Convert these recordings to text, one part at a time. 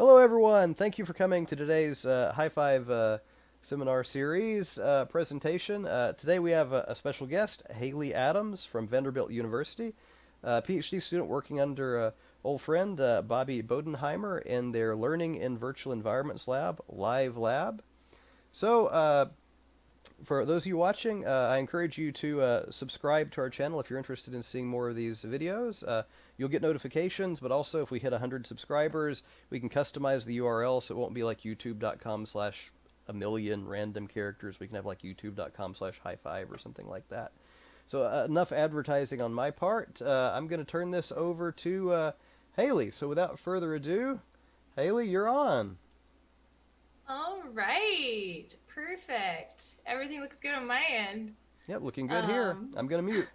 Hello, everyone. Thank you for coming to today's Hi5 seminar series presentation. Today we have a special guest, Haley Adams from Vanderbilt University, a PhD student working under old friend Bobby Bodenheimer in their Learning in Virtual Environments Lab, Live Lab. So, for those of you watching, I encourage you to subscribe to our channel if you're interested in seeing more of these videos. You'll get notifications, but also if we hit 100 subscribers, we can customize the URL so it won't be like youtube.com/ a million random characters. We can have like youtube.com/ Hi5 or something like that. So enough advertising on my part. I'm going to turn this over to Haley. So without further ado, Haley, you're on. All right, perfect. Everything looks good on my end. Yeah, looking good here. Um, I'm going to mute.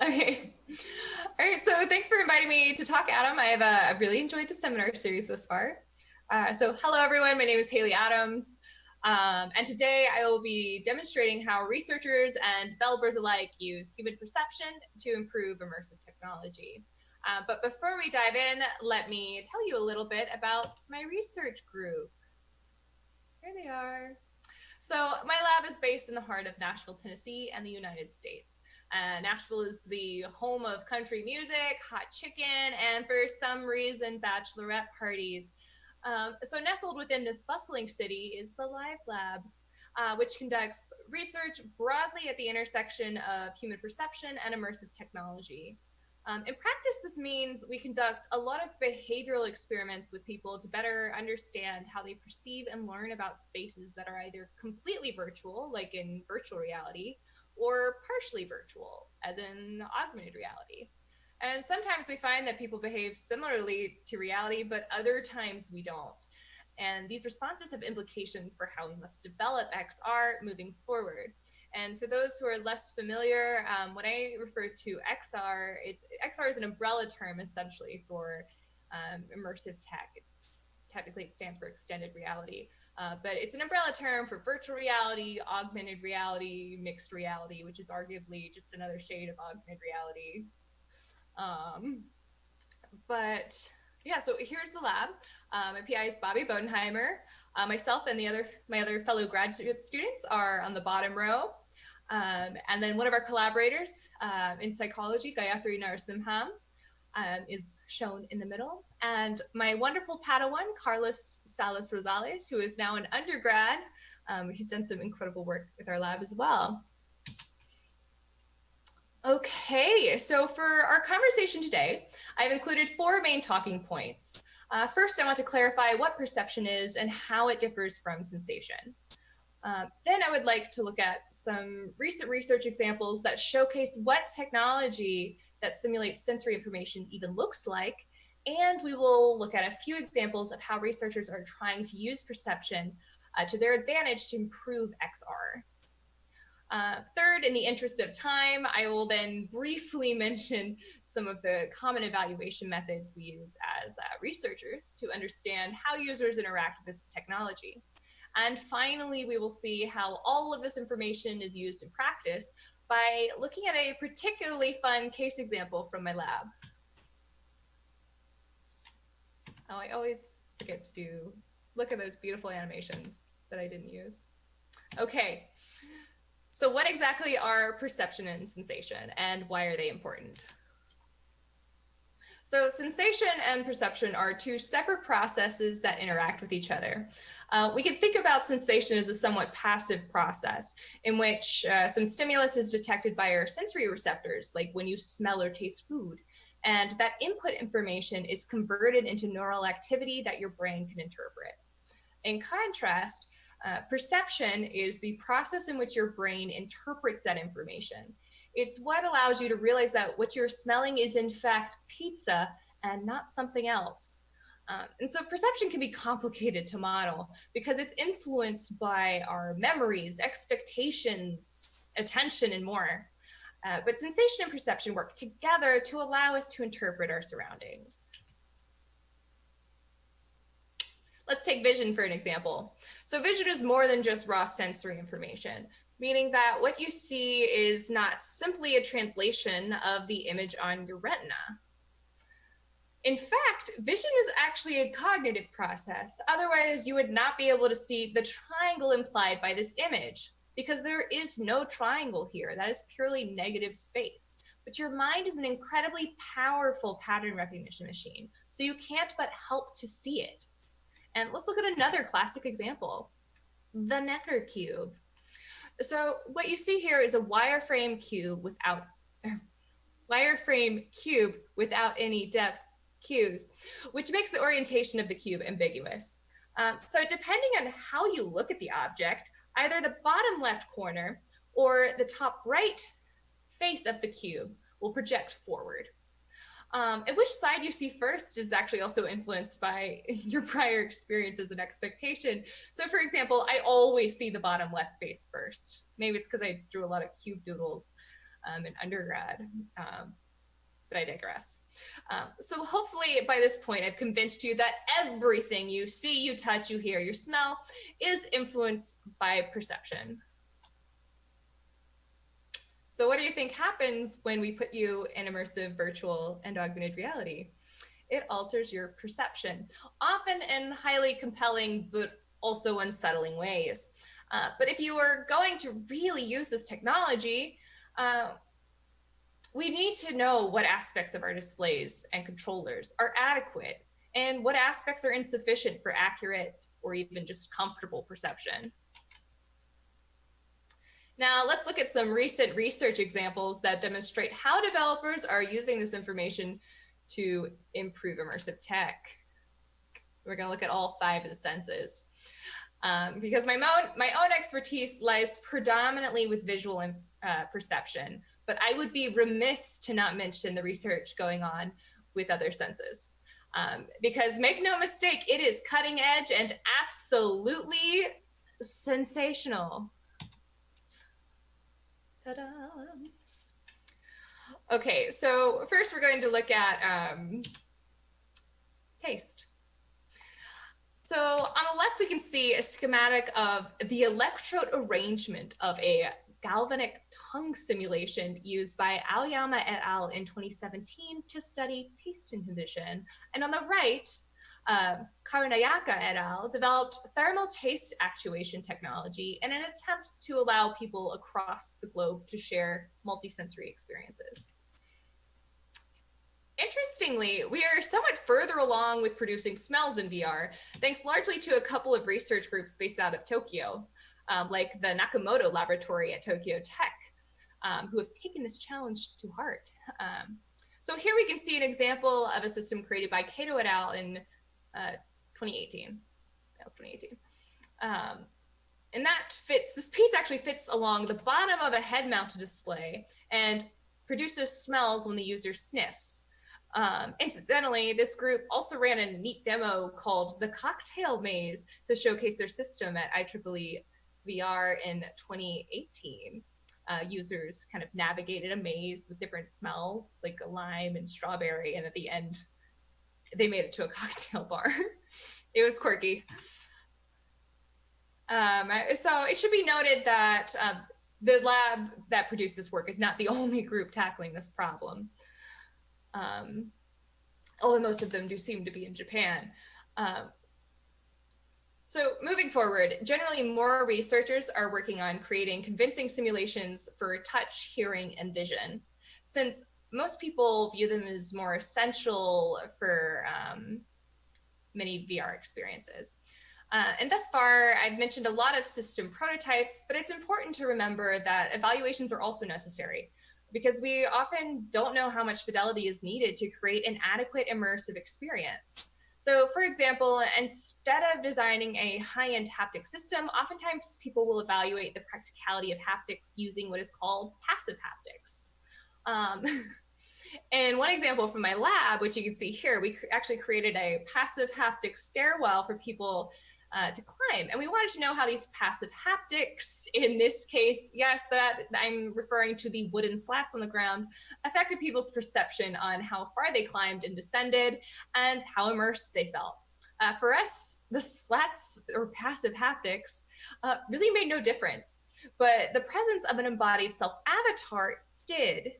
okay. All right, so thanks for inviting me to talk, Adam. I've really enjoyed the seminar series this far. So hello, everyone. My name is Haley Adams. And today I will be demonstrating how researchers and developers alike use human perception to improve immersive technology. But before we dive in, let me tell you a little bit about my research group. Here they are. So my lab is based in the heart of Nashville, Tennessee, and the United States. Nashville is the home of country music, hot chicken, and for some reason, bachelorette parties. So nestled within this bustling city is the Live Lab, which conducts research broadly at the intersection of human perception and immersive technology. In practice, this means we conduct a lot of behavioral experiments with people to better understand how they perceive and learn about spaces that are either completely virtual, like in virtual reality, or partially virtual, as in augmented reality. And sometimes we find that people behave similarly to reality, but other times we don't. And these responses have implications for how we must develop XR moving forward. And for those who are less familiar, when I refer to XR, XR is an umbrella term essentially for immersive tech. Technically, it stands for extended reality, but it's an umbrella term for virtual reality, augmented reality, mixed reality, which is arguably just another shade of augmented reality. Um, but yeah, so here's the lab. My PI is Bobby Bodenheimer. Myself and my other fellow graduate students are on the bottom row. And then one of our collaborators in psychology, Gayatri Narasimham, is shown in the middle. And my wonderful Padawan, Carlos Salas Rosales, who is now an undergrad. He's done some incredible work with our lab as well. Okay, so for our conversation today, I've included four main talking points. First, I want to clarify what perception is and how it differs from sensation. Then I would like to look at some recent research examples that showcase what technology that simulates sensory information even looks like. And we will look at a few examples of how researchers are trying to use perception to their advantage to improve XR. Third, in the interest of time, I will then briefly mention some of the common evaluation methods we use as researchers to understand how users interact with this technology. And finally, we will see how all of this information is used in practice by looking at a particularly fun case example from my lab. Oh, I always forget to look at those beautiful animations that I didn't use. Okay, so what exactly are perception and sensation, and why are they important? So sensation and perception are two separate processes that interact with each other. We can think about sensation as a somewhat passive process in which some stimulus is detected by our sensory receptors, like when you smell or taste food. And that input information is converted into neural activity that your brain can interpret. In contrast, perception is the process in which your brain interprets that information. It's what allows you to realize that what you're smelling is in fact pizza and not something else. And so perception can be complicated to model because it's influenced by our memories, expectations, attention, and more. But sensation and perception work together to allow us to interpret our surroundings. Let's take vision for an example. So vision is more than just raw sensory information, meaning that what you see is not simply a translation of the image on your retina. In fact, fact, vision is actually a cognitive process. Otherwise, you would not be able to see the triangle implied by this image, because there is no triangle here. That is purely negative space. But your mind is an incredibly powerful pattern recognition machine, so you can't but help to see it. And let's look at another classic example, the Necker cube. So what you see here is a wireframe cube without any depth cues, which makes the orientation of the cube ambiguous. So depending on how you look at the object, either the bottom left corner or the top right face of the cube will project forward. And which side you see first is actually also influenced by your prior experiences and expectation. So for example, I always see the bottom left face first. Maybe it's because I drew a lot of cube doodles in undergrad, but I digress. So hopefully by this point, I've convinced you that everything you see, you touch, you hear, you smell is influenced by perception. So what do you think happens when we put you in immersive, virtual, and augmented reality? It alters your perception, often in highly compelling, but also unsettling ways. But if you are going to really use this technology, we need to know what aspects of our displays and controllers are adequate and what aspects are insufficient for accurate or even just comfortable perception. Now let's look at some recent research examples that demonstrate how developers are using this information to improve immersive tech. We're going to look at all 5 of the senses. Because my own expertise lies predominantly with visual and perception, but I would be remiss to not mention the research going on with other senses. Because make no mistake, it is cutting edge and absolutely sensational. Ta-da! Okay, so first we're going to look at taste. So on the left, we can see a schematic of the electrode arrangement of a galvanic tongue simulation used by Aoyama et al. In 2017 to study taste inhibition. And on the right, Karunayaka et al. Developed thermal taste actuation technology in an attempt to allow people across the globe to share multisensory experiences. Interestingly, we are somewhat further along with producing smells in VR, thanks largely to a couple of research groups based out of Tokyo, like the Nakamoto Laboratory at Tokyo Tech, who have taken this challenge to heart. So here we can see an example of a system created by Kato et al. In 2018. That was 2018. And that fits, this piece actually fits along the bottom of a head-mounted display and produces smells when the user sniffs. Incidentally, this group also ran a neat demo called the Cocktail Maze to showcase their system at IEEE VR in 2018. Users kind of navigated a maze with different smells, like a lime and strawberry, and at the end, they made it to a cocktail bar. It was quirky. So it should be noted that the lab that produced this work is not the only group tackling this problem. Although most of them do seem to be in Japan. So moving forward, generally more researchers are working on creating convincing simulations for touch, hearing, and vision, since most people view them as more essential for many VR experiences. And thus far, I've mentioned a lot of system prototypes, but it's important to remember that evaluations are also necessary, because we often don't know how much fidelity is needed to create an adequate immersive experience. So for example, instead of designing a high-end haptic system, oftentimes people will evaluate the practicality of haptics using what is called passive haptics. And one example from my lab, which you can see here, we actually created a passive haptic stairwell for people to climb. And we wanted to know how these passive haptics, in this case, yes, that I'm referring to the wooden slats on the ground, affected people's perception on how far they climbed and descended and how immersed they felt. For us, the slats or passive haptics really made no difference, but the presence of an embodied self-avatar did.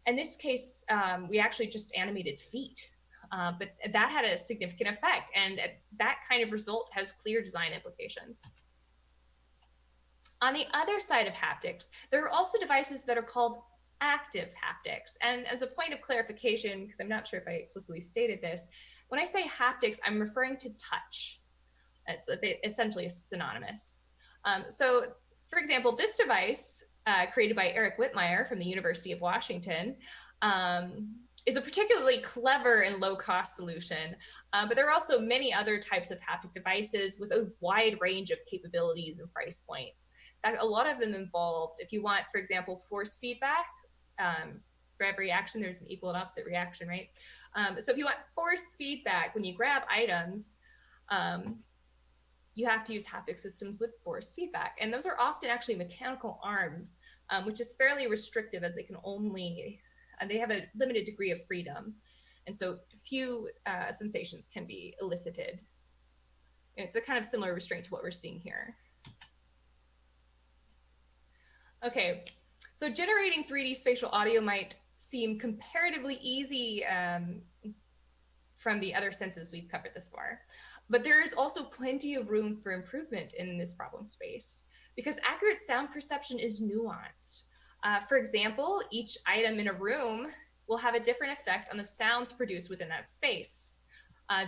In this case, we actually just animated feet. But that had a significant effect, and that kind of result has clear design implications. On the other side of haptics, there are also devices that are called active haptics. And as a point of clarification, because I'm not sure if I explicitly stated this, when I say haptics, I'm referring to touch. It's essentially synonymous. So, for example, this device created by Eric Whitmire from the University of Washington is a particularly clever and low-cost solution, but there are also many other types of haptic devices with a wide range of capabilities and price points. In fact, a lot of them involve, if you want, for example, force feedback, for every action, there's an equal and opposite reaction, right? So if you want force feedback, when you grab items, you have to use haptic systems with force feedback. And those are often actually mechanical arms, which is fairly restrictive as they can only, they have a limited degree of freedom. And so few sensations can be elicited. And it's a kind of similar restraint to what we're seeing here. Okay, so generating 3D spatial audio might seem comparatively easy from the other senses we've covered this far. But there is also plenty of room for improvement in this problem space because accurate sound perception is nuanced. For example, each item in a room will have a different effect on the sounds produced within that space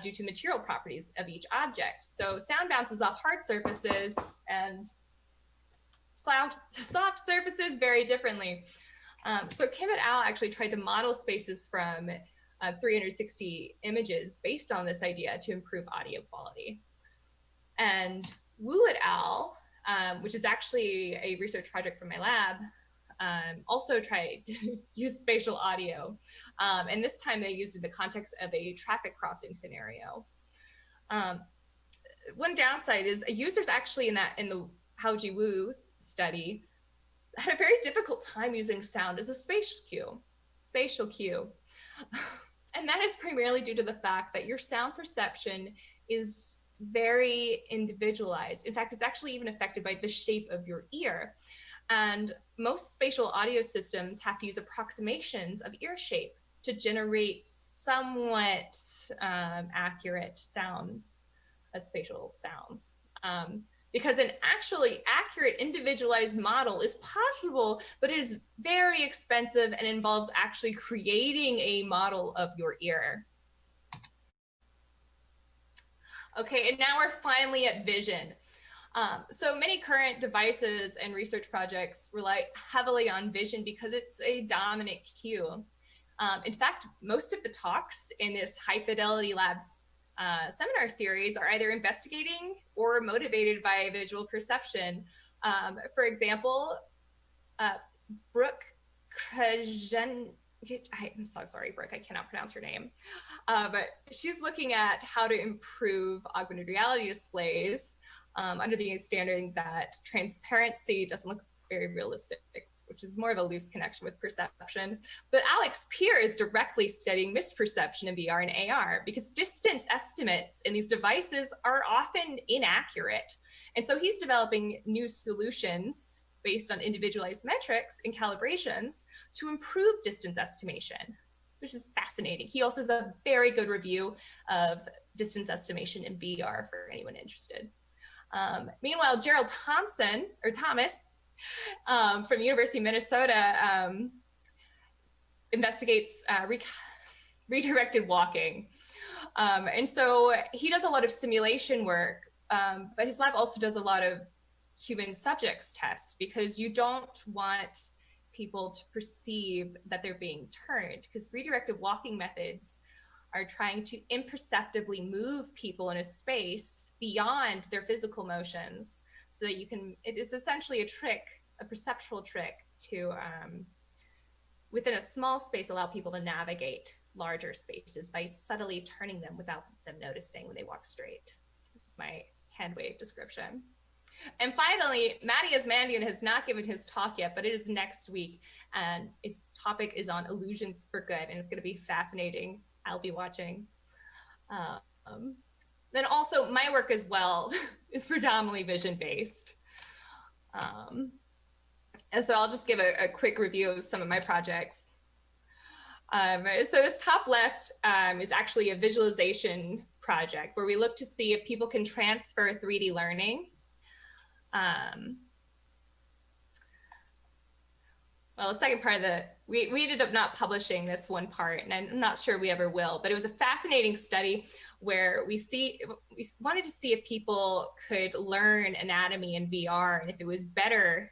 due to material properties of each object. So sound bounces off hard surfaces and soft surfaces very differently. So Kim et al. Actually tried to model spaces from 360 images based on this idea to improve audio quality. And Wu et al., which is actually a research project from my lab, also tried to use spatial audio. And this time they used it in the context of a traffic crossing scenario. One downside is users actually in the Haoji Wu's study had a very difficult time using sound as a spatial cue. And that is primarily due to the fact that your sound perception is very individualized. In fact, it's actually even affected by the shape of your ear. And most spatial audio systems have to use approximations of ear shape to generate somewhat accurate sounds as spatial sounds. Because an actually accurate individualized model is possible, but it is very expensive and involves actually creating a model of your ear. Okay, and now we're finally at vision. So many current devices and research projects rely heavily on vision because it's a dominant cue. In fact, most of the talks in this High Fidelity Labs seminar series are either investigating or motivated by visual perception. For example, Brooke Krajen, I'm so sorry, Brooke, I cannot pronounce her name, but she's looking at how to improve augmented reality displays under the standard that transparency doesn't look very realistic, which is more of a loose connection with perception. But Alex Peer is directly studying misperception in VR and AR because distance estimates in these devices are often inaccurate. And so he's developing new solutions based on individualized metrics and calibrations to improve distance estimation, which is fascinating. He also has a very good review of distance estimation in VR for anyone interested. Meanwhile, Gerald Thomas from the University of Minnesota investigates redirected walking. And so he does a lot of simulation work, but his lab also does a lot of human subjects tests because you don't want people to perceive that they're being turned, because redirected walking methods are trying to imperceptibly move people in a space beyond their physical motions so that you can, it is essentially a trick, a perceptual trick to, within a small space, allow people to navigate larger spaces by subtly turning them without them noticing when they walk straight. That's my hand wave description. And finally, Matty Asmandian has not given his talk yet, but it is next week. And its topic is on illusions for good, and it's going to be fascinating. I'll be watching. Then also my work as well is predominantly vision-based. And so I'll just give a quick review of some of my projects. So this top left is actually a visualization project where we look to see if people can transfer 3D learning. Well, the second part of we ended up not publishing this one part, and I'm not sure we ever will, but it was a fascinating study where we wanted to see if people could learn anatomy in VR and if it was better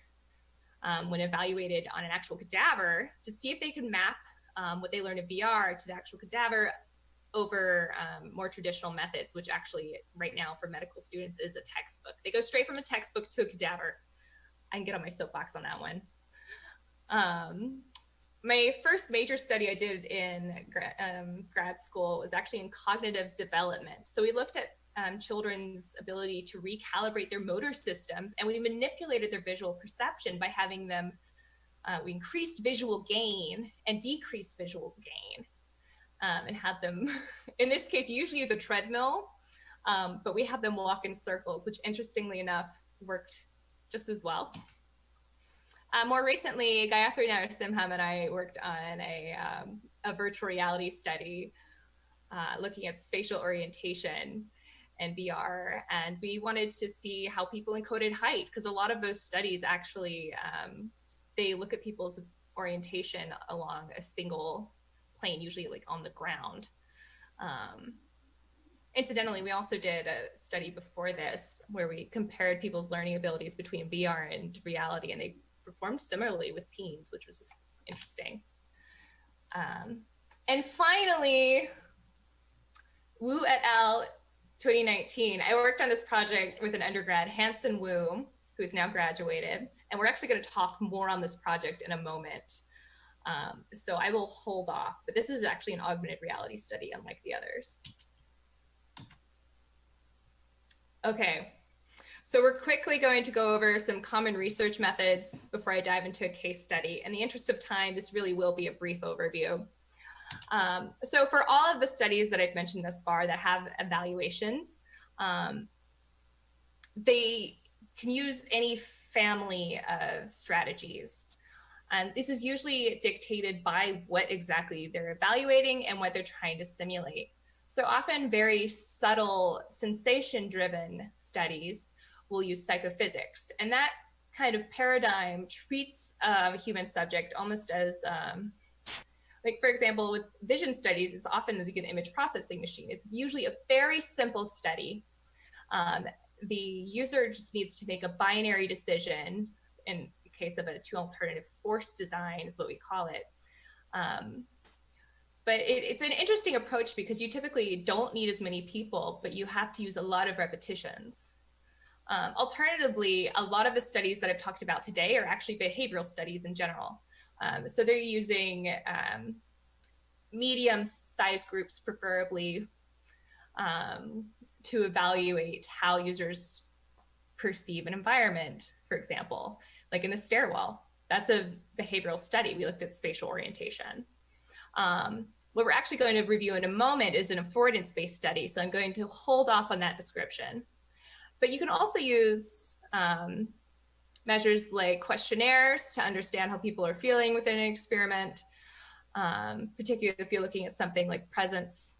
when evaluated on an actual cadaver, to see if they could map what they learned in VR to the actual cadaver over more traditional methods, which actually right now for medical students is a textbook. They go straight from a textbook to a cadaver. I can get on my soapbox on that one. My first major study I did in grad school was actually in cognitive development. So we looked at children's ability to recalibrate their motor systems, and we manipulated their visual perception by having them, we increased visual gain and decreased visual gain, and had them, in this case, you usually use a treadmill, but we had them walk in circles, which interestingly enough worked just as well. More recently, Gayatri Narasimham and I worked on a virtual reality study looking at spatial orientation and VR, and we wanted to see how people encoded height, because a lot of those studies actually, they look at people's orientation along a single plane, usually like on the ground. Incidentally, we also did a study before this where we compared people's learning abilities between VR and reality, and they performed similarly with teens, which was interesting. And finally, Wu et al. 2019, I worked on this project with an undergrad, Hanson Wu, who is now graduated, and we're actually going to talk more on this project in a moment. So I will hold off, but this is actually an augmented reality study, unlike the others. Okay. So we're quickly going to go over some common research methods before I dive into a case study. In the interest of time, this really will be a brief overview. So for all of the studies that I've mentioned thus far that have evaluations, they can use any family of strategies. And this is usually dictated by what exactly they're evaluating and what they're trying to simulate. So often very subtle sensation-driven studies will use psychophysics. And that kind of paradigm treats a human subject almost as, like for example, with vision studies, it's often like an image processing machine. It's usually a very simple study. The user just needs to make a binary decision. In the case of a two alternative force design is what we call it. But it's an interesting approach because you typically don't need as many people, but you have to use a lot of repetitions. Alternatively, a lot of the studies that I've talked about today are actually behavioral studies in general. So they're using medium-sized groups, preferably, to evaluate how users perceive an environment, for example. Like in the stairwell, that's a behavioral study. We looked at spatial orientation. What we're actually going to review in a moment is an affordance-based study, so I'm going to hold off on that description. But you can also use measures like questionnaires to understand how people are feeling within an experiment, particularly if you're looking at something like presence.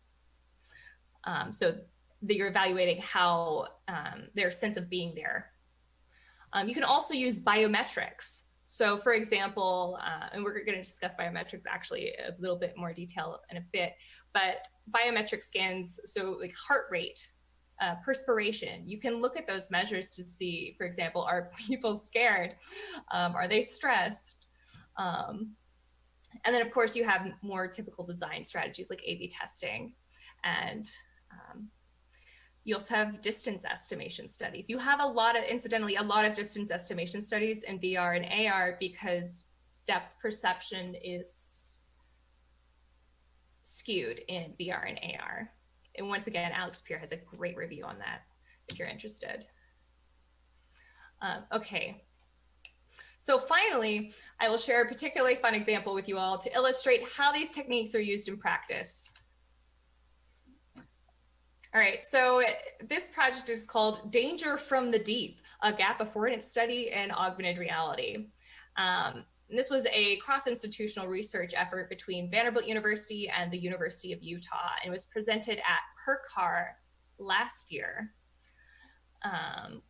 So that you're evaluating how their sense of being there. You can also use biometrics. So for example, and we're going to discuss biometrics actually a little bit more detail in a bit, but biometric scans, so like heart rate, perspiration, you can look at those measures to see, for example, are people scared? Are they stressed? And then of course you have more typical design strategies like A/B testing, and you also have distance estimation studies. You have incidentally, a lot of distance estimation studies in VR and AR because depth perception is skewed in VR and AR. And once again, Alex Peer has a great review on that if you're interested. Okay. So finally, I will share a particularly fun example with you all to illustrate how these techniques are used in practice. All right, so this project is called Danger from the Deep, a gap affordance study in augmented reality. And this was a cross-institutional research effort between Vanderbilt University and the University of Utah, and was presented at PERCAR last year,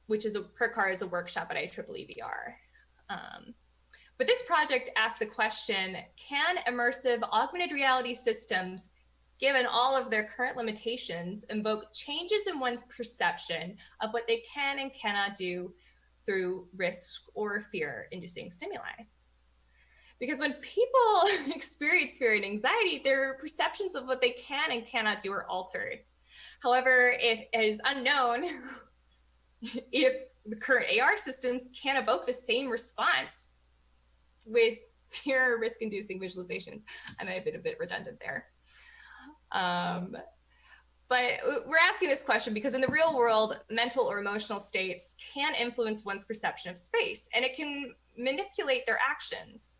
which is PERCAR is a workshop at IEEE VR. But this project asked the question, can immersive augmented reality systems, given all of their current limitations, invoke changes in one's perception of what they can and cannot do through risk or fear-inducing stimuli? Because when people experience fear and anxiety, their perceptions of what they can and cannot do are altered. However, it is unknown if the current AR systems can evoke the same response with fear or risk-inducing visualizations. I might have been a bit redundant there. But we're asking this question because in the real world, mental or emotional states can influence one's perception of space, and it can manipulate their actions.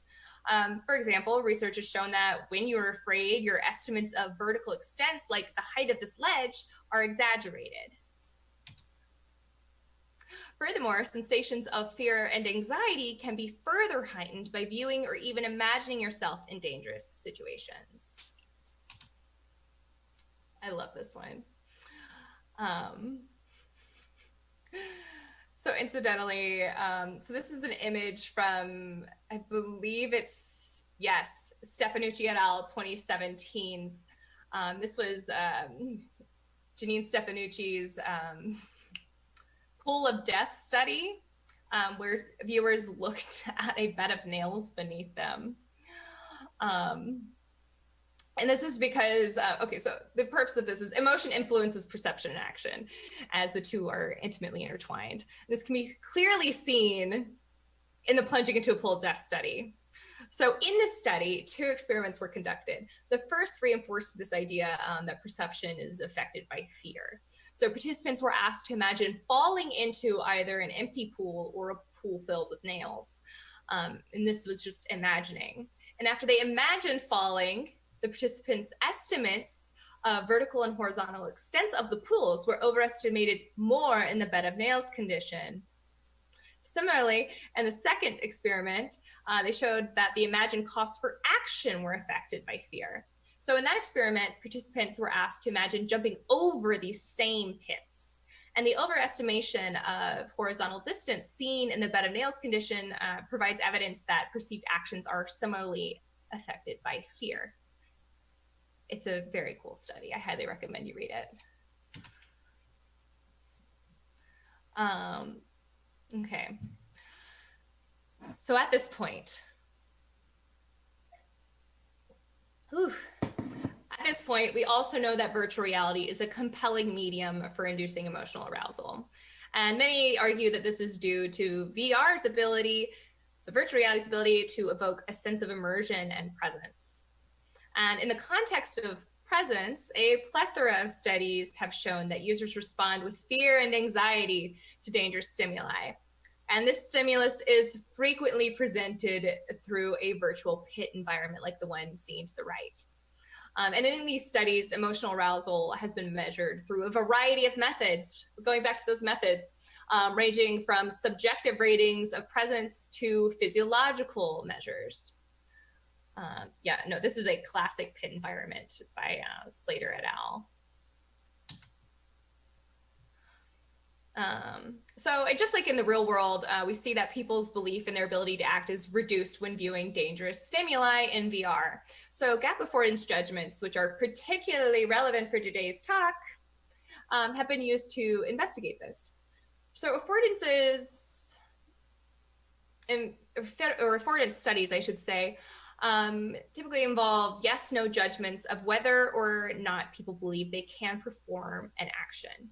For example, research has shown that when you're afraid, your estimates of vertical extents, like the height of this ledge, are exaggerated. Furthermore, sensations of fear and anxiety can be further heightened by viewing or even imagining yourself in dangerous situations. I love this one. So incidentally, so this is an image from, I believe it's, yes, Stefanucci et al. 2017. This was Janine Stefanucci's Pool of Death study, where viewers looked at a bed of nails beneath them. And this is because, okay, so the purpose of this is emotion influences perception and action, as the two are intimately intertwined. This can be clearly seen in the plunging into a pool of death study. So in this study, 2 experiments were conducted. The first reinforced this idea that perception is affected by fear. So participants were asked to imagine falling into either an empty pool or a pool filled with nails. And this was just imagining. And after they imagined falling, the participants' estimates of vertical and horizontal extents of the pools were overestimated more in the bed of nails condition. Similarly, in the second experiment, they showed that the imagined costs for action were affected by fear. So in that experiment, participants were asked to imagine jumping over these same pits. And the overestimation of horizontal distance seen in the bed of nails condition provides evidence that perceived actions are similarly affected by fear. It's a very cool study. I highly recommend you read it. Okay. So at this point, we also know that virtual reality is a compelling medium for inducing emotional arousal. And many argue that this is due to VR's ability, so virtual reality's ability to evoke a sense of immersion and presence. And in the context of presence, a plethora of studies have shown that users respond with fear and anxiety to dangerous stimuli. And this stimulus is frequently presented through a virtual pit environment like the one seen to the right. And in these studies, emotional arousal has been measured through a variety of methods, going back to those methods, ranging from subjective ratings of presence to physiological measures. Yeah, no, this is a classic pit environment by Slater et al. So just like in the real world, we see that people's belief in their ability to act is reduced when viewing dangerous stimuli in VR. So gap affordance judgments, which are particularly relevant for today's talk, have been used to investigate this. So affordances, or affordance studies, I should say, typically involve yes/no judgments of whether or not people believe they can perform an action.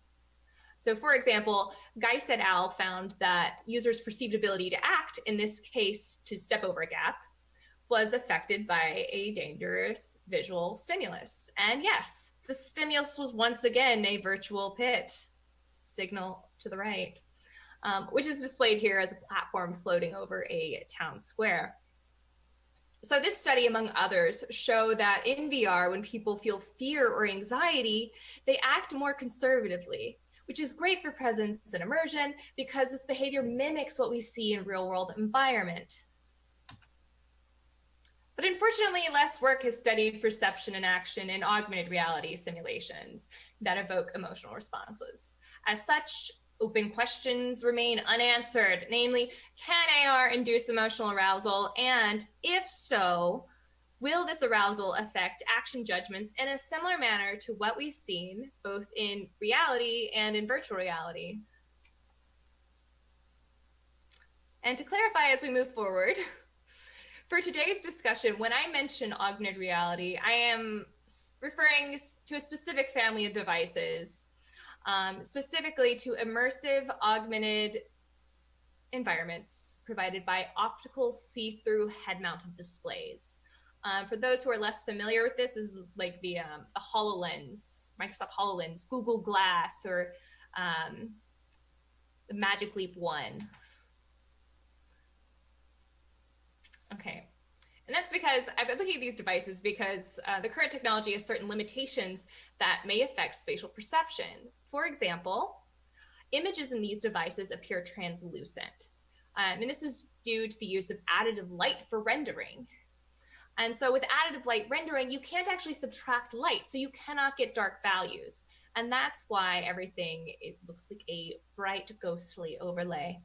So for example, Geis et al. Found that users' perceived ability to act, in this case to step over a gap, was affected by a dangerous visual stimulus. And yes, the stimulus was once again a virtual pit, signal to the right, which is displayed here as a platform floating over a town square. So this study, among others, show that in VR, when people feel fear or anxiety, they act more conservatively, which is great for presence and immersion because this behavior mimics what we see in real world environment. But unfortunately, less work has studied perception and action in augmented reality simulations that evoke emotional responses. As such, open questions remain unanswered, namely, can AR induce emotional arousal? And if so, will this arousal affect action judgments in a similar manner to what we've seen both in reality and in virtual reality? And to clarify as we move forward, for today's discussion, when I mention augmented reality, I am referring to a specific family of devices, specifically to immersive augmented environments provided by optical see-through head-mounted displays. For those who are less familiar with this is like the HoloLens, Microsoft HoloLens, Google Glass, or the Magic Leap 1. Okay, and that's because I've been looking at these devices because the current technology has certain limitations that may affect spatial perception. For example, images in these devices appear translucent. And this is due to the use of additive light for rendering. And so with additive light rendering, you can't actually subtract light, so you cannot get dark values. And that's why everything, it looks like a bright, ghostly overlay,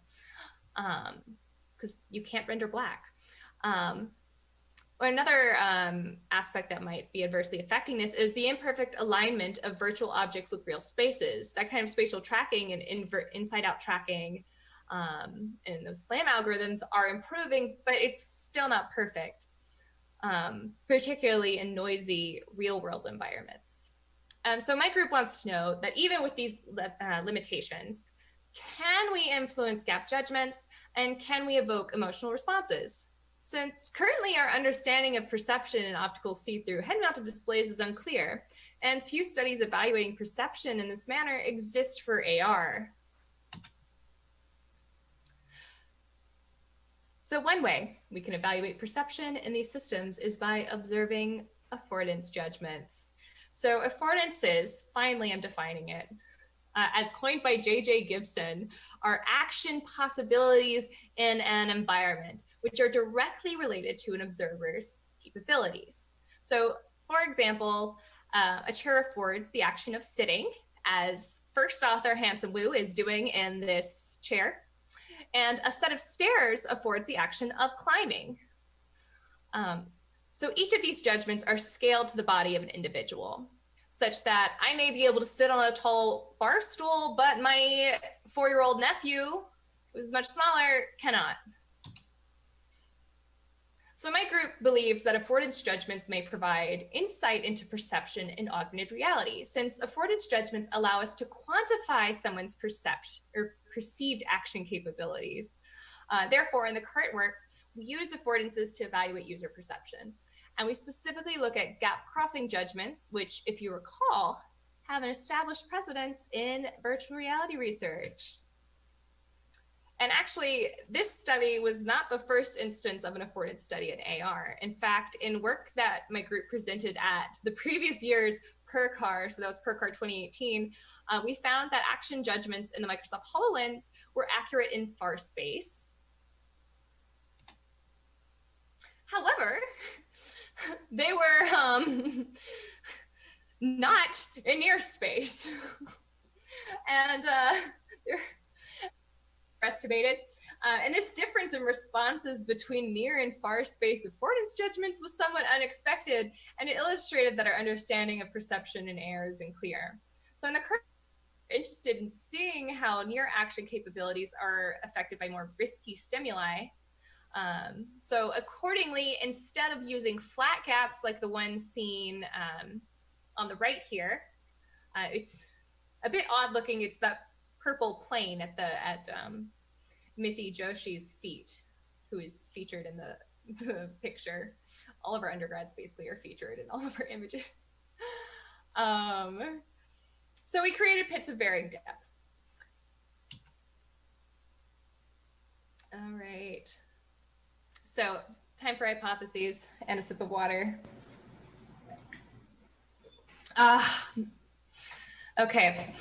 because you can't render black. Another aspect that might be adversely affecting this is the imperfect alignment of virtual objects with real spaces. That kind of spatial tracking and inside-out tracking and those SLAM algorithms are improving, but it's still not perfect, particularly in noisy real-world environments. So my group wants to know that even with these limitations, can we influence gap judgments and can we evoke emotional responses? Since currently our understanding of perception in optical see-through head-mounted displays is unclear, and few studies evaluating perception in this manner exist for AR. So one way we can evaluate perception in these systems is by observing affordance judgments. So affordances, finally I'm defining it, as coined by J.J. Gibson, are action possibilities in an environment, which are directly related to an observer's capabilities. So, for example, a chair affords the action of sitting, as first author Hanson Wu is doing in this chair, and a set of stairs affords the action of climbing. So each of these judgments are scaled to the body of an individual, such that I may be able to sit on a tall bar stool, but my 4-year-old nephew, who's much smaller, cannot. So my group believes that affordance judgments may provide insight into perception in augmented reality, since affordance judgments allow us to quantify someone's perceived action capabilities. Therefore, in the current work, we use affordances to evaluate user perception. And we specifically look at gap crossing judgments, which, if you recall, have an established precedence in virtual reality research. And actually, this study was not the first instance of an affordance study in AR. In fact, in work that my group presented at the previous year's PERCAR, so that was PERCAR 2018, we found that action judgments in the Microsoft HoloLens were accurate in far space. However, they were not in near space. And they're estimated. And this difference in responses between near and far space affordance judgments was somewhat unexpected, and it illustrated that our understanding of perception in AR is unclear. So in the current, we're interested in seeing how near action capabilities are affected by more risky stimuli. So accordingly, instead of using flat gaps like the one seen on the right here, it's a bit odd looking. It's that purple plane at Mithi Joshi's feet, who is featured in the picture. All of our undergrads basically are featured in all of our images. So we created pits of varying depth. All right. So time for hypotheses and a sip of water. Okay.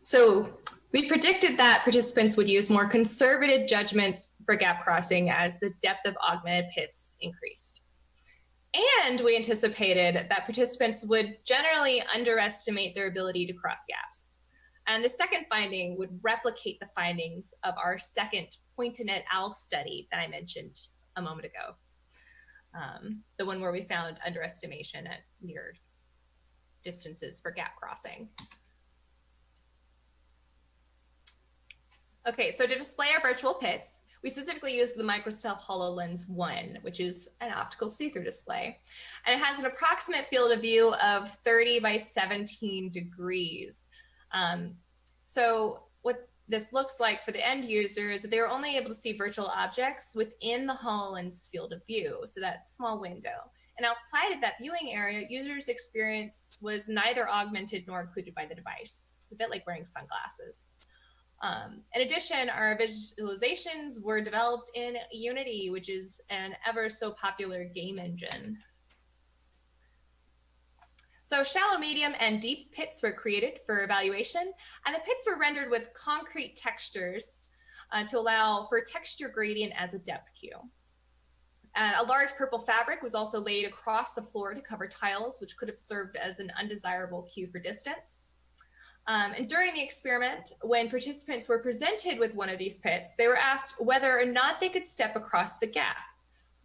So we predicted that participants would use more conservative judgments for gap crossing as the depth of augmented pits increased. And we anticipated that participants would generally underestimate their ability to cross gaps. And the second finding would replicate the findings of our second Poynton et al. Study that I mentioned a moment ago. The one where we found underestimation at near distances for gap crossing. Okay, so to display our virtual pits, we specifically use the Microstel HoloLens 1, which is an optical see-through display. And it has an approximate field of view of 30 by 17 degrees. So what this looks like for the end user is that they're only able to see virtual objects within the HoloLens field of view, so that small window. And outside of that viewing area, users' experience was neither augmented nor occluded by the device. It's a bit like wearing sunglasses. In addition, our visualizations were developed in Unity, which is an ever so popular game engine. So shallow, medium, and deep pits were created for evaluation, and the pits were rendered with concrete textures to allow for texture gradient as a depth cue. And a large purple fabric was also laid across the floor to cover tiles, which could have served as an undesirable cue for distance. And during the experiment, when participants were presented with one of these pits, they were asked whether or not they could step across the gap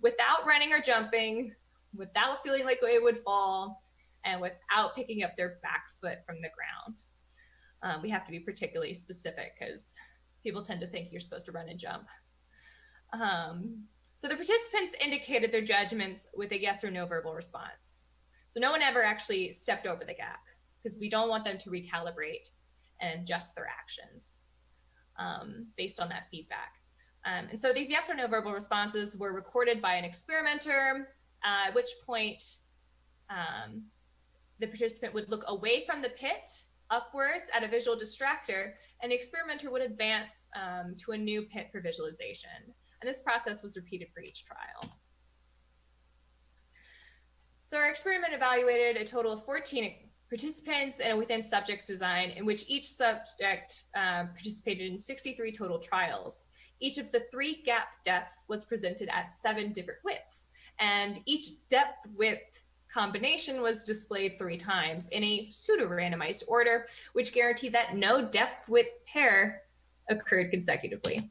without running or jumping, without feeling like they would fall, and without picking up their back foot from the ground. We have to be particularly specific because people tend to think you're supposed to run and jump. So the participants indicated their judgments with a yes or no verbal response. So no one ever actually stepped over the gap, because we don't want them to recalibrate and adjust their actions based on that feedback. And so these yes or no verbal responses were recorded by an experimenter, at which point the participant would look away from the pit, upwards at a visual distractor, and the experimenter would advance to a new pit for visualization. And this process was repeated for each trial. So our experiment evaluated a total of 14 participants and a within subjects design in which each subject participated in 63 total trials. Each of the 3 gap depths was presented at 7 different widths, and each depth width combination was displayed 3 times in a pseudo-randomized order, which guaranteed that no depth width pair occurred consecutively.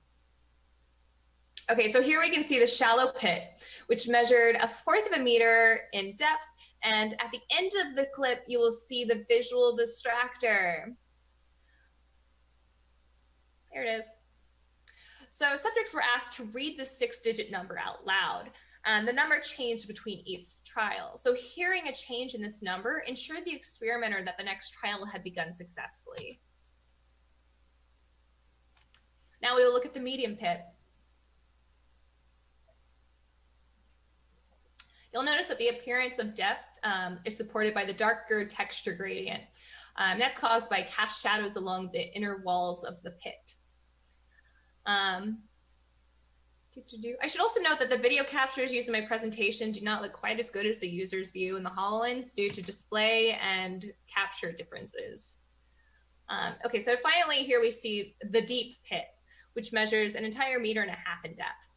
Okay, so here we can see the shallow pit, which measured 1/4 of a meter in depth. And at the end of the clip, you will see the visual distractor. There it is. So subjects were asked to read the 6-digit number out loud. And the number changed between each trial. So hearing a change in this number ensured the experimenter that the next trial had begun successfully. Now we will look at the medium pit. You'll notice that the appearance of depth is supported by the darker texture gradient. That's caused by cast shadows along the inner walls of the pit. I should also note that the video captures used in my presentation do not look quite as good as the user's view in the HoloLens due to display and capture differences. Okay, so finally here we see the deep pit, which measures an entire 1.5 meters in depth.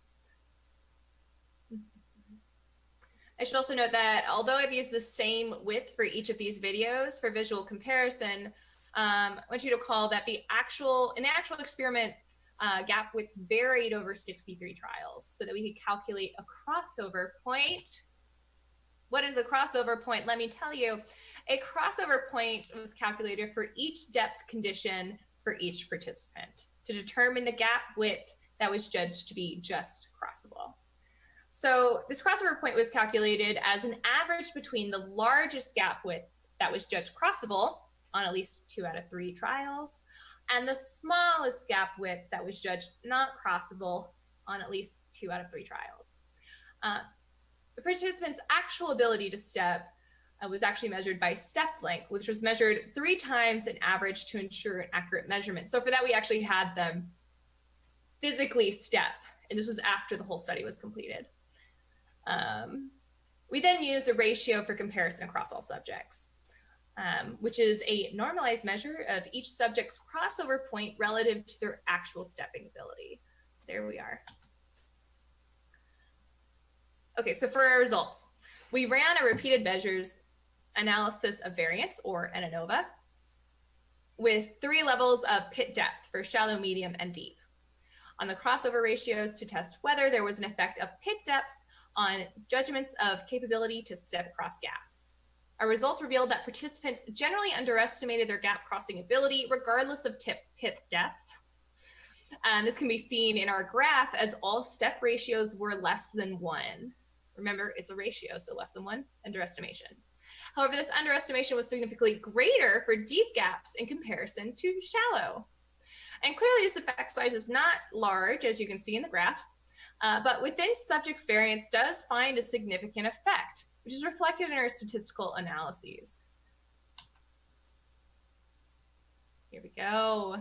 I should also note that although I've used the same width for each of these videos for visual comparison, I want you to recall that in the actual experiment, gap widths varied over 63 trials so that we could calculate a crossover point. What is a crossover point? Let me tell you. A crossover point was calculated for each depth condition for each participant to determine the gap width that was judged to be just crossable. So this crossover point was calculated as an average between the largest gap width that was judged crossable on at least 2 out of 3 trials, and the smallest gap width that was judged not crossable on at least 2 out of 3 trials. The participant's actual ability to step was actually measured by step length, which was measured 3 times an average to ensure an accurate measurement. So for that, we actually had them physically step, and this was after the whole study was completed. We then used a ratio for comparison across all subjects, which is a normalized measure of each subject's crossover point relative to their actual stepping ability. There we are. Okay, so for our results, We ran a repeated measures analysis of variance, or an ANOVA, with 3 levels of pit depth for shallow, medium, and deep on the crossover ratios to test whether there was an effect of pit depth on judgments of capability to step across gaps. Our results revealed that participants generally underestimated their gap crossing ability regardless of pit depth. And this can be seen in our graph as all step ratios were less than 1. Remember, it's a ratio, so less than 1, underestimation. However, this underestimation was significantly greater for deep gaps in comparison to shallow. And clearly this effect size is not large, as you can see in the graph, but within subjects variance does find a significant effect, which is reflected in our statistical analyses. Here we go.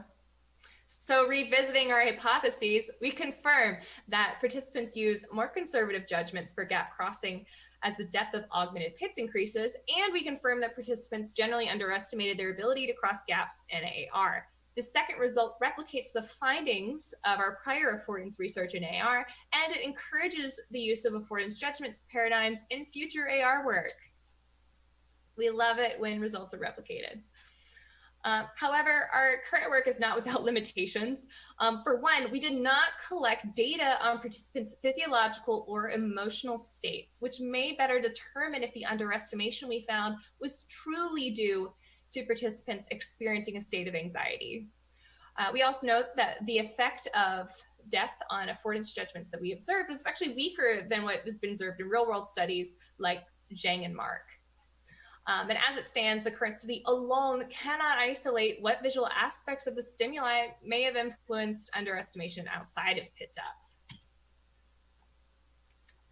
So revisiting our hypotheses, we confirm that participants use more conservative judgments for gap crossing as the depth of augmented pits increases, and we confirm that participants generally underestimated their ability to cross gaps in AR. The second result replicates the findings of our prior affordance research in AR, and it encourages the use of affordance judgments paradigms in future AR work. We love it when results are replicated. However, our current work is not without limitations. For one, we did not collect data on participants' physiological or emotional states, which may better determine if the underestimation we found was truly due to participants experiencing a state of anxiety. We also note that the effect of depth on affordance judgments that we observed was actually weaker than what has been observed in real-world studies like Zhang and Mark. And as it stands, the current study alone cannot isolate what visual aspects of the stimuli may have influenced underestimation outside of pit depth.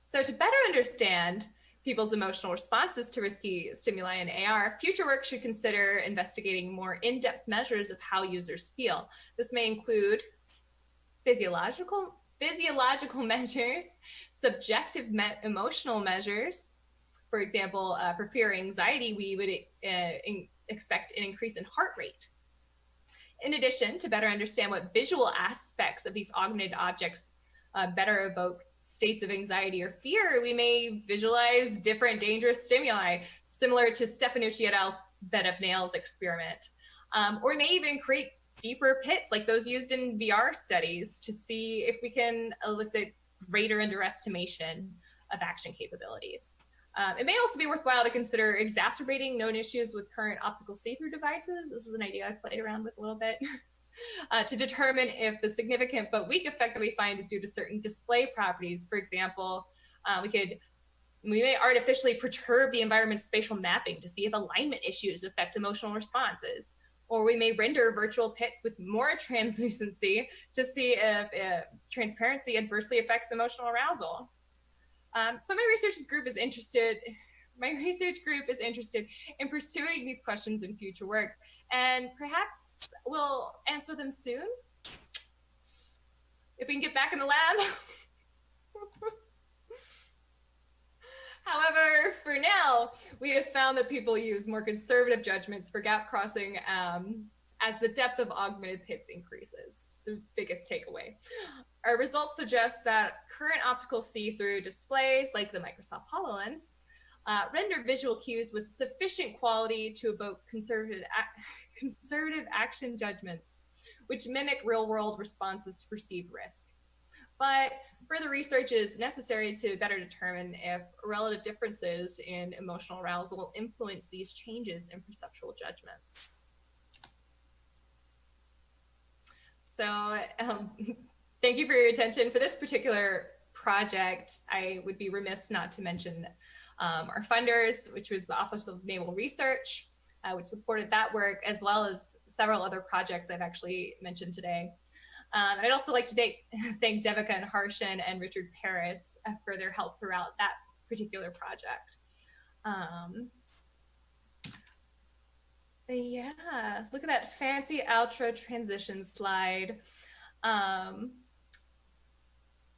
So to better understand people's emotional responses to risky stimuli in AR, future work should consider investigating more in-depth measures of how users feel. This may include physiological measures, subjective emotional measures. For example, for fear or anxiety, we would expect an increase in heart rate. In addition, to better understand what visual aspects of these augmented objects better evoke states of anxiety or fear, we may visualize different dangerous stimuli, similar to Stefanucci et al.'s bed of nails experiment. Or we may even create deeper pits like those used in VR studies to see if we can elicit greater underestimation of action capabilities. It may also be worthwhile to consider exacerbating known issues with current optical see-through devices. This is an idea I've played around with a little bit. To determine if the significant but weak effect that we find is due to certain display properties. For example, we may artificially perturb the environment's spatial mapping to see if alignment issues affect emotional responses. Or we may render virtual pits with more translucency to see if transparency adversely affects emotional arousal. So my research group is interested in pursuing these questions in future work, and perhaps we'll answer them soon if we can get back in the lab. However, for now, we have found that people use more conservative judgments for gap crossing as the depth of augmented pits increases. It's the biggest takeaway. Our results suggest that current optical see-through displays, like the Microsoft HoloLens, render visual cues with sufficient quality to evoke conservative action judgments, which mimic real-world responses to perceived risk. But further research is necessary to better determine if relative differences in emotional arousal influence these changes in perceptual judgments. So thank you for your attention. For this particular project, I would be remiss not to mention our funders, which was the Office of Naval Research, which supported that work, as well as several other projects I've actually mentioned today. I'd also like to thank Devika and Harshan and Richard Paris for their help throughout that particular project. But yeah, look at that fancy outro transition slide.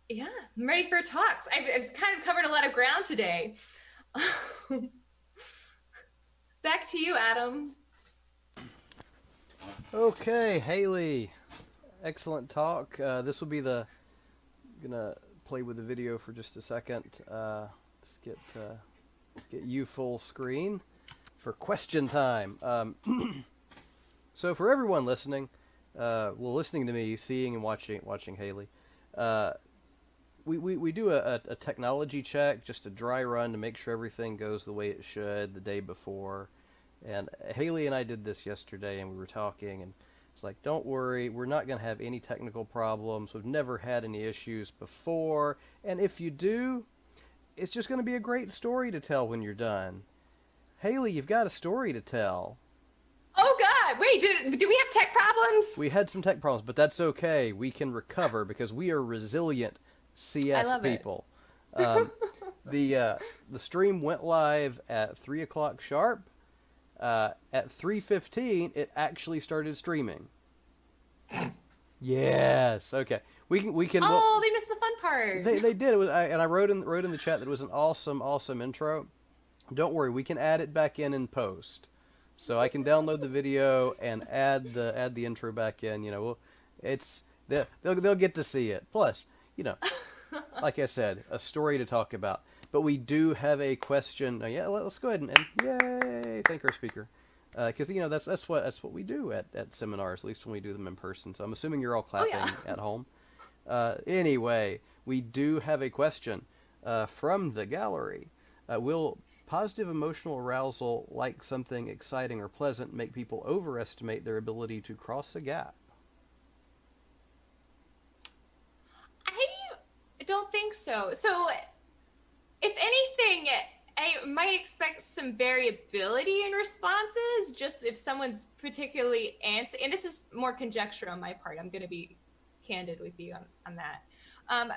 Yeah, I'm ready for talks. I've kind of covered a lot of ground today. Back to you, Adam. Okay, Haley. Excellent talk. This will be gonna play with the video for just a second. Let's get Get you full screen for question time. So for everyone listening, listening to me, seeing and watching Haley, we do a technology check, just a dry run to make sure everything goes the way it should the day before. And Haley and I did this yesterday, and we were talking, and it's like, don't worry, we're not going to have any technical problems. We've never had any issues before, and if you do, it's just going to be a great story to tell when you're done. Haley, you've got a story to tell. Oh God! Wait, do we have tech problems? We had some tech problems, but that's okay. We can recover because we are resilient CS people. The stream went live at 3 o'clock sharp. At 3:15, it actually started streaming. Yes. Okay. We can. Oh, they missed the fun part. They did. It was, and I wrote in the chat that it was an awesome intro. Don't worry, we can add it back in post. So I can download the video and add the intro back in. You know, they'll get to see it. Plus, you know, like I said, a story to talk about. But we do have a question. Yeah, let's go ahead and yay! Thank our speaker, because you know that's what we do at seminars, at least when we do them in person. So I'm assuming you're all clapping at home. Anyway, we do have a question from the gallery. Will positive emotional arousal, like something exciting or pleasant, make people overestimate their ability to cross a gap? I don't think so. So, if anything, I might expect some variability in responses, just if someone's particularly antsy. And this is more conjecture on my part. I'm going to be candid with you on that.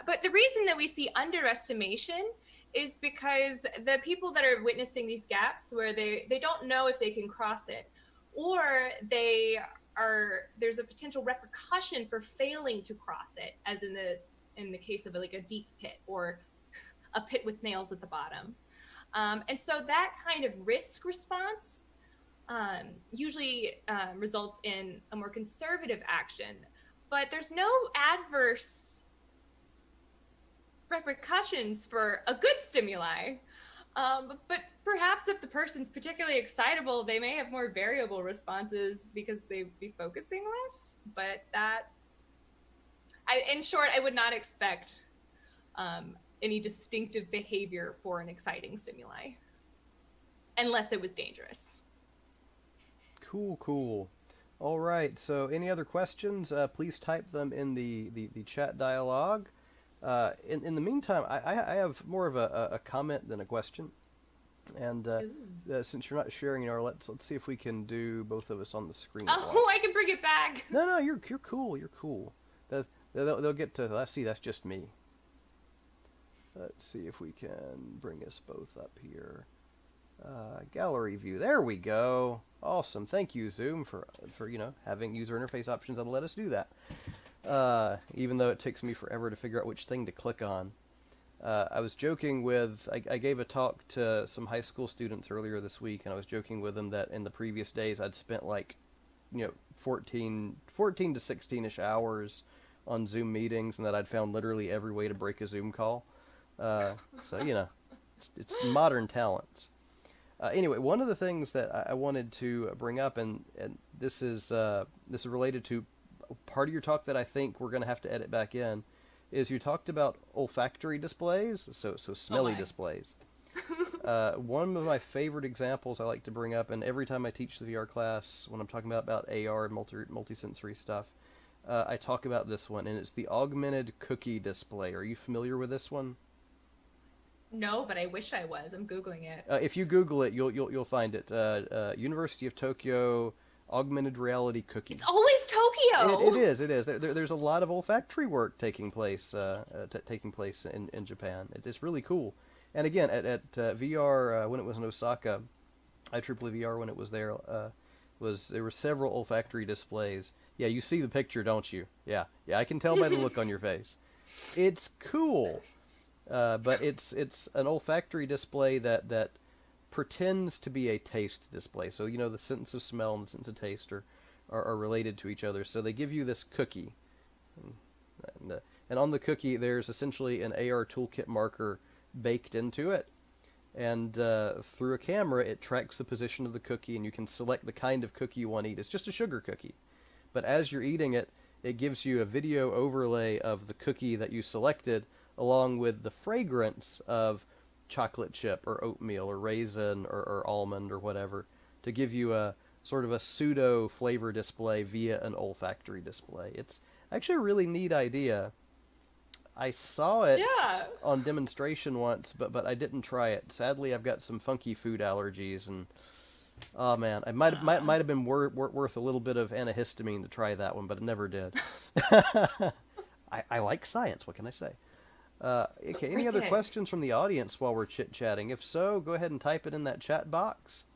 But the reason that we see underestimation is because the people that are witnessing these gaps where they don't know if they can cross it, or there's a potential repercussion for failing to cross it, as in the case of like a deep pit or a pit with nails at the bottom. And so that kind of risk response usually results in a more conservative action, but there's no adverse repercussions for a good stimuli. But perhaps if the person's particularly excitable, they may have more variable responses because they'd be focusing less. But in short, I would not expect any distinctive behavior for an exciting stimuli, unless it was dangerous. Cool. All right, so any other questions, please type them in the chat dialogue. In the meantime, I have more of a comment than a question. And since you're not sharing, let's see if we can do both of us on the screen. Oh, I can bring it back. No, you're cool. You're cool. They'll get to. Let's see. That's just me. Let's see if we can bring us both up here. Gallery view. There we go. Awesome. Thank you, Zoom, for having user interface options that'll let us do that. Even though it takes me forever to figure out which thing to click on. I was joking with. I gave a talk to some high school students earlier this week, and I was joking with them that in the previous days I'd spent 14 to 16ish hours on Zoom meetings, and that I'd found literally every way to break a Zoom call. So it's modern talents. Anyway, one of the things that I wanted to bring up, and this is related to part of your talk that I think we're going to have to edit back in, is you talked about olfactory displays, so smelly displays. One of my favorite examples I like to bring up, and every time I teach the VR class, when I'm talking about AR and multisensory stuff, I talk about this one, and it's the Augmented cookie display. Are you familiar with this one? No, but I wish I was. I'm Googling it. If you Google it, you'll find it. University of Tokyo augmented reality cookie. It's always Tokyo. It is. There's a lot of olfactory work taking place in Japan. It's really cool. And again, at VR when it was in Osaka, IEEE VR when it was there, there were several olfactory displays. Yeah, you see the picture, don't you? Yeah, I can tell by the look on your face. It's cool. But it's an olfactory display that pretends to be a taste display. So, the sense of smell and the sense of taste are related to each other. So they give you this cookie. And on the cookie, there's essentially an AR toolkit marker baked into it. and through a camera it tracks the position of the cookie, and you can select the kind of cookie you want to eat. It's just a sugar cookie, but as you're eating it, it gives you a video overlay of the cookie that you selected, along with the fragrance of chocolate chip or oatmeal or raisin or almond or whatever, to give you a sort of a pseudo flavor display via an olfactory display. It's actually a really neat idea. I saw it Yeah. on demonstration once, but I didn't try it. Sadly, I've got some funky food allergies, and oh man, it might have been worth a little bit of antihistamine to try that one, but it never did. I like science. What can I say? Okay, any other Okay. questions from the audience while we're chit-chatting? If so, go ahead and type it in that chat box.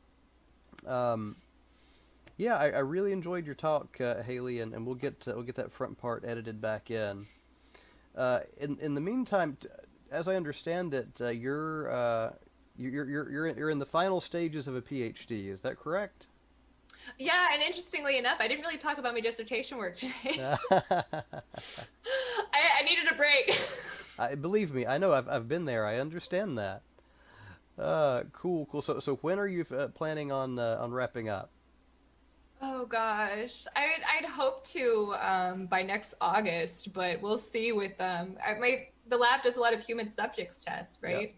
Yeah, I really enjoyed your talk, Haley, and we'll get that front part edited back in. In the meantime, as I understand it, you're in the final stages of a PhD. Is that correct? Yeah, and interestingly enough, I didn't really talk about my dissertation work today. I needed a break. Believe me, I know. I've been there. I understand that. Cool. So when are you planning on wrapping up? Oh gosh, I'd hope to by next August, but we'll see. With the lab does a lot of human subjects tests, right?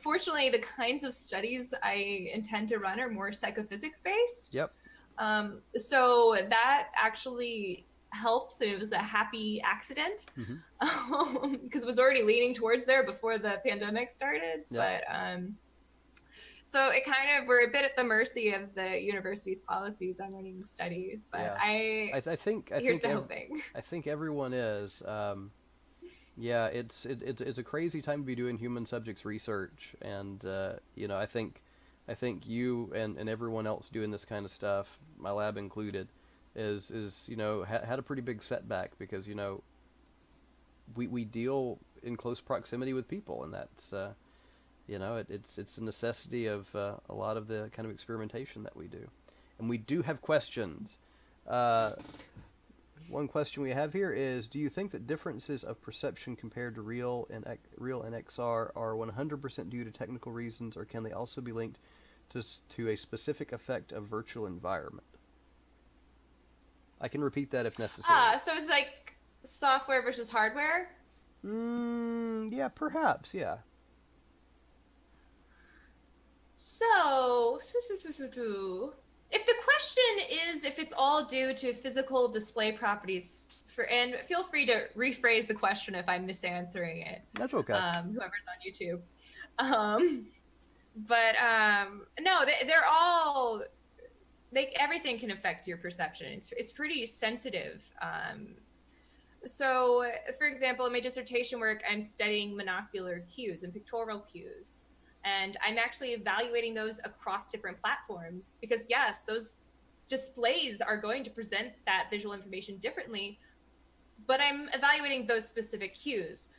Fortunately, the kinds of studies I intend to run are more psychophysics based. Yep. So that actually helps. It was a happy accident because it was already leaning towards there before the pandemic started. Yep. But so it kind of, we're a bit at the mercy of the university's policies on running studies. But yeah. I think here's to hoping. I think everyone is. Yeah, it's a crazy time to be doing human subjects research, and I think you and everyone else doing this kind of stuff, my lab included, is had a pretty big setback, because we deal in close proximity with people, and that's it's a necessity of a lot of the kind of experimentation that we do. And we do have questions. One question we have here is: do you think that differences of perception compared to real and XR are 100% due to technical reasons, or can they also be linked to a specific effect of virtual environment? I can repeat that if necessary. So it's like software versus hardware? Yeah, perhaps, yeah. So, if the question is if it's all due to physical display properties, and feel free to rephrase the question if I'm misanswering it. That's okay. Whoever's on YouTube. No, they're all, everything can affect your perception. It's pretty sensitive. So, for example, in my dissertation work, I'm studying monocular cues and pictorial cues. And I'm actually evaluating those across different platforms, because yes, those displays are going to present that visual information differently, but I'm evaluating those specific cues.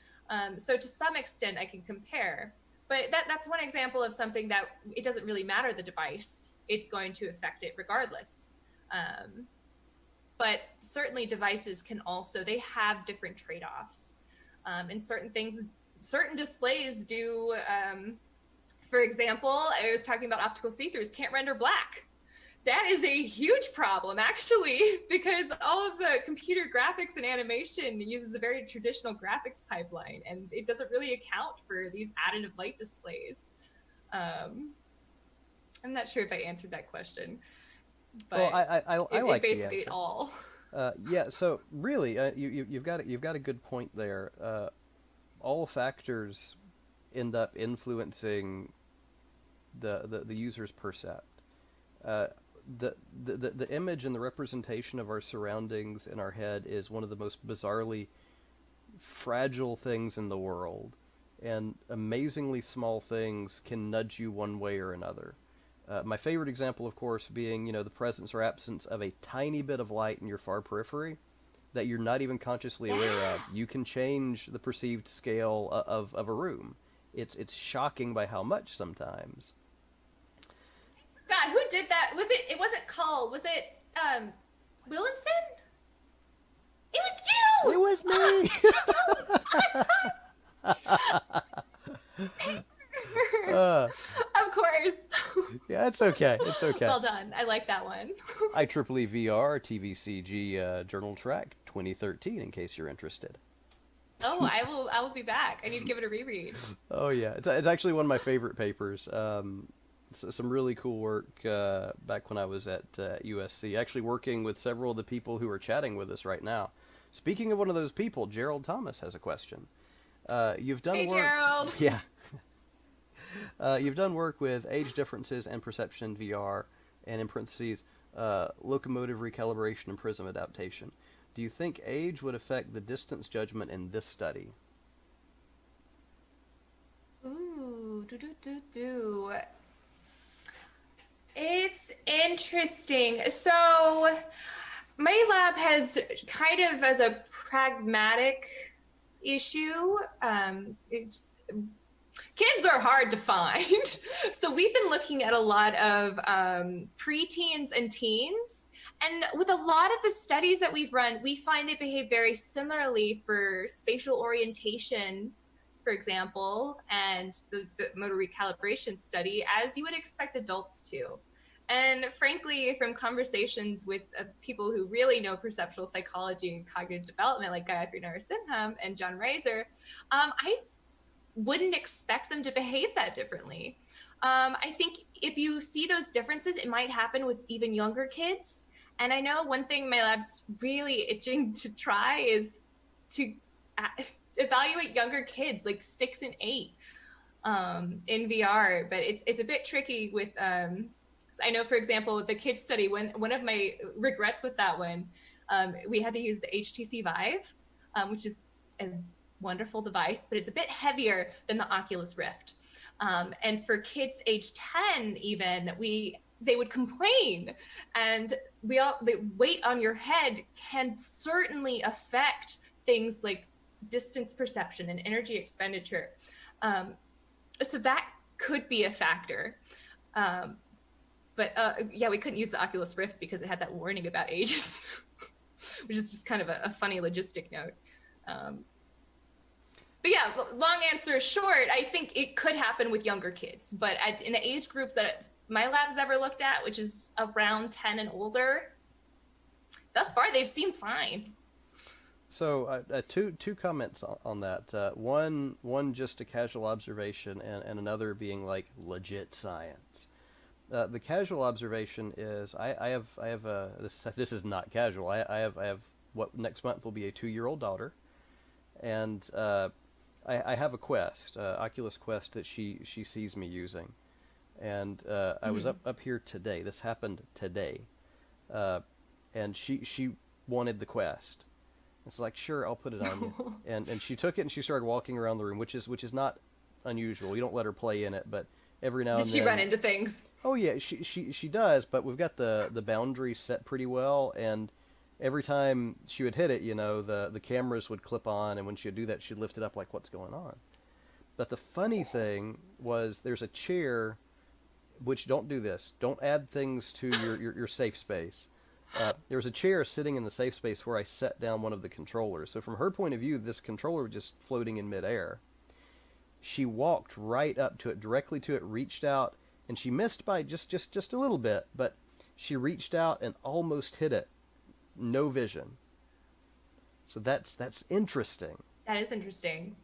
So to some extent I can compare, but that's one example of something that it doesn't really matter the device, it's going to affect it regardless. But certainly devices can also, they have different trade-offs. And certain displays do, for example, I was talking about optical see-throughs can't render black. That is a huge problem, actually, because all of the computer graphics and animation uses a very traditional graphics pipeline, and it doesn't really account for these additive light displays. I'm not sure if I answered that question, but well, I like basically the answer. All. Yeah. So really, you've got a good point there. All factors end up influencing the user's percept. The image and the representation of our surroundings in our head is one of the most bizarrely fragile things in the world, and amazingly small things can nudge you one way or another. My favorite example, of course, being the presence or absence of a tiny bit of light in your far periphery that you're not even consciously aware of. You can change the perceived scale of a room. It's shocking by how much sometimes. God, who did that? It wasn't Cull. Was it Williamson? It was you! It was me! Uh, Of course. yeah, it's okay. It's okay. Well done. I like that one. IEEE VR TVCG Journal Track 2013, in case you're interested. Oh, I will be back. I need to give it a reread. Oh yeah, it's actually one of my favorite papers. Some really cool work back when I was at USC. Actually, working with several of the people who are chatting with us right now. Speaking of one of those people, Gerald Thomas has a question. You've done Hey, work, Gerald. yeah. You've done work with age differences and perception in VR, and in parentheses, locomotive recalibration and prism adaptation. Do you think age would affect the distance judgment in this study? Ooh, do. It's interesting. So, my lab has kind of as a pragmatic issue. Kids are hard to find. So we've been looking at a lot of preteens and teens. And with a lot of the studies that we've run, we find they behave very similarly for spatial orientation, for example, and the motor recalibration study, as you would expect adults to. And frankly, from conversations with people who really know perceptual psychology and cognitive development, like Gayatri Narasimham and John Reiser, I wouldn't expect them to behave that differently. I think if you see those differences, it might happen with even younger kids. And I know one thing my lab's really itching to try is to evaluate younger kids, like 6 and 8, in VR. But it's a bit tricky with. I know, for example, the kids study. One of my regrets with that one, we had to use the HTC Vive, which is a wonderful device, but it's a bit heavier than the Oculus Rift. And for kids age 10, even, they would complain. And the weight on your head can certainly affect things like distance perception and energy expenditure. So that could be a factor. But yeah, we couldn't use the Oculus Rift because it had that warning about ages, which is just kind of a funny logistic note. But yeah, long answer short, I think it could happen with younger kids. But in the age groups that my lab's ever looked at, which is around 10 and older, thus far they've seemed fine. So two comments on that. One just a casual observation, and another being like legit science. The casual observation is I have this is not casual. I have what next month will be a 2-year-old daughter, and I have a Quest, Oculus Quest, that she sees me using, and I was up here today. This happened today, and she wanted the Quest. It's like, sure, I'll put it on you, and she took it and she started walking around the room, which is not unusual. You don't let her play in it, but every now and then. Did she run into things? Oh yeah, she does, but we've got the boundaries set pretty well, and every time she would hit it, the cameras would clip on, and when she would do that, she'd lift it up like, what's going on? But the funny thing was there's a chair, which don't do this. Don't add things to your safe space. There was a chair sitting in the safe space where I set down one of the controllers. So from her point of view, this controller was just floating in midair. She walked right up to it, directly to it, reached out, and she missed by just a little bit, but she reached out and almost hit it. No vision. So that's interesting. That is interesting.